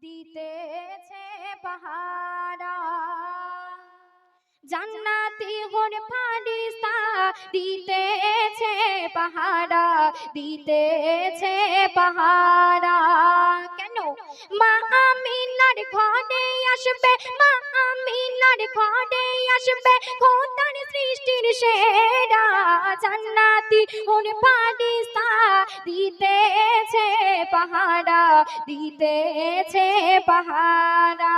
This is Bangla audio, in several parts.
দিতেছে পাহারা। জান্নাতি হোর ফারিস্তা দিতেছে পাহারা, দিতেছে পাহারা। কেন? মা আমিনার ঘরে আসবে, মা আমিনার ঘরে আসবে খোদার সৃষ্টির সেরা। জান্নাতি হোর ফারিস্তা দিতেছে পাহারা, দিতেছে পাহারা।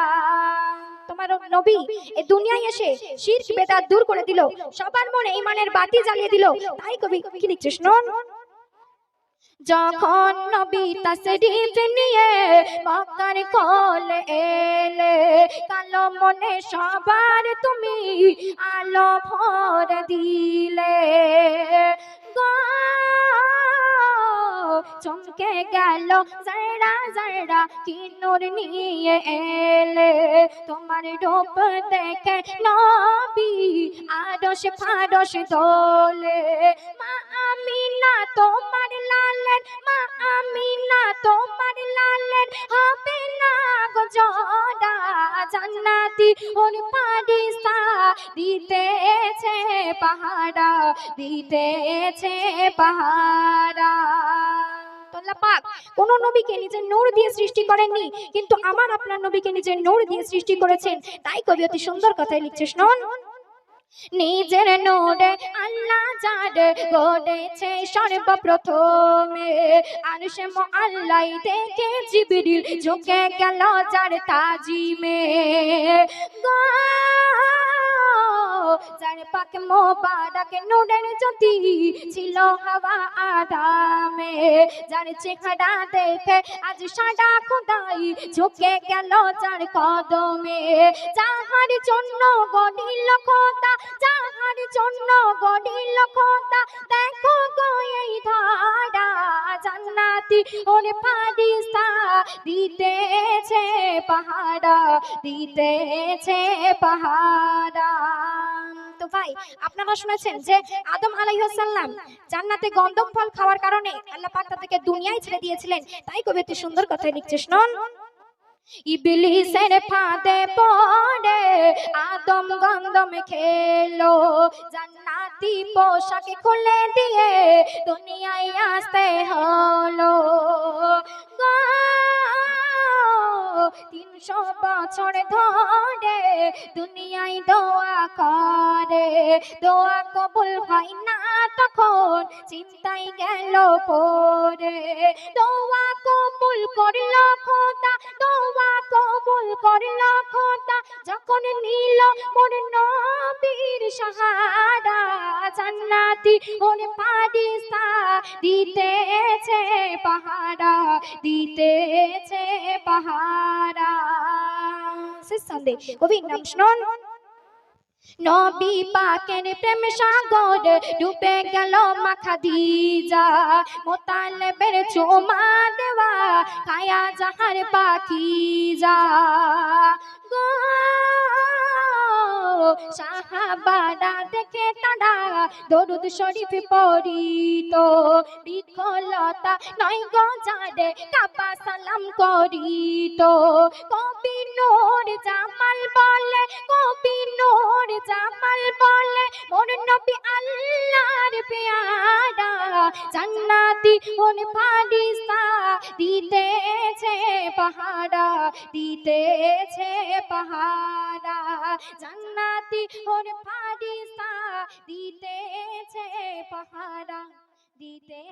তোমার নবী এই দুনিয়ায় এসে শিরক বেদাত দূর করে দিল, সবার মনে ঈমানের বাতি জ্বালিয়ে দিল। তাই কবি কি লিখছে শুনুন। যখন নবী তাশরীফ নিয়ে মক্কার কোলে এলে, কালো মনে সবার তুমি আলো ভরে দিলে। চমকে গেল যারা যারা কি নূর নিয়ে এলে, তোমার রূপ দেখে নবী আরশ ফারশ দোলে। মা আমিনা তোমার লালের, মা আমিনা তোমার লালের হবে না গো জোড়া। জান্নাতি ওর ফারিস্তা দিতেছে পাহারা, দিতেছে পাহারা। আল্লাহ পাক কোন নবীকে নিজের নূর দিয়ে সৃষ্টি করেননি, কিন্তু আমার আপনার নবীকে নিজের নূর দিয়ে সৃষ্টি করেছেন। তাই কবি অতি সুন্দর কথাই লিখছে শুনুন। নিজের নূরে আল্লাহ যার গড়েছে সর্বপ্রথমে, আরশে মুআল্লাই দেখে জিবরিল ঝুঁকে গেল যার তাজিমে। যার পাক মোবারক নূরের জ্যোতি ছিল হাওয়া আদামে, যার চেহারা দেখে আজ সারা খোদাই ঝুঁকে গেল যার কদমে। যাহার জন্য গড়িল খোদা, যাহার জন্য গড়িল খোদা দেখো গো এই ধারা। জান্নাতি ওর ফারিস্তা দিতেছে পাহারা, দিতেছে পাহারা। তো ভাই আপনারা শুনেছেন যে আদম আলাইহিস সালাম জান্নাতে গন্ধম ফল খাওয়ার কারণে আল্লাহ পাক তাদেরকে দুনিয়ায় ছেড়ে দিয়েছিলেন। তাই কবি এত সুন্দর কথা লিখছে শুনুন। ইবলিসের ফাঁদে পড়ে আদম গন্ধম খেলো, জান্নাতি পোশাক খুলে দিয়ে দুনিয়ায় আসতে হলো। 300 বছর ধরে দুনিয়ায় দোয়া করে, দোয়া কবুল হয় না তখন চিন্তায় গেল পড়ে। দোয়া কবুল করল খোদা, দোয়া কবুল করল খোদা যখন নিল মোর নবীর সাহারা। জান্নাতি ওর ফারিস্তা দিতেছে পাহারা, দিতেছে পাহারা। শেষ সন্দেহ কবির নাম শুনুন। নবী পাকের প্রেম সাগর ডুবে গেল মা খাদিজা, মোতালেবের চুমা দেওয়া কায়া জাহার পাখিজা। সাহাবারা দেখে তারা দরুদ শরীফ পড়িত, বিকলতা নয় গো যারে কাবা সালাম করিত। কবি নূর জামাল বলে, কবি নূর জামাল বলে মোর নবী আল্লাহর পেয়ারা। জান্নাতি ওর ফারিস্তা দিতেছে পাহারা, দিতেছে পাহারা। জান্নাতি ওর ফারিস্তা দিতেছে পাহারা, দিতে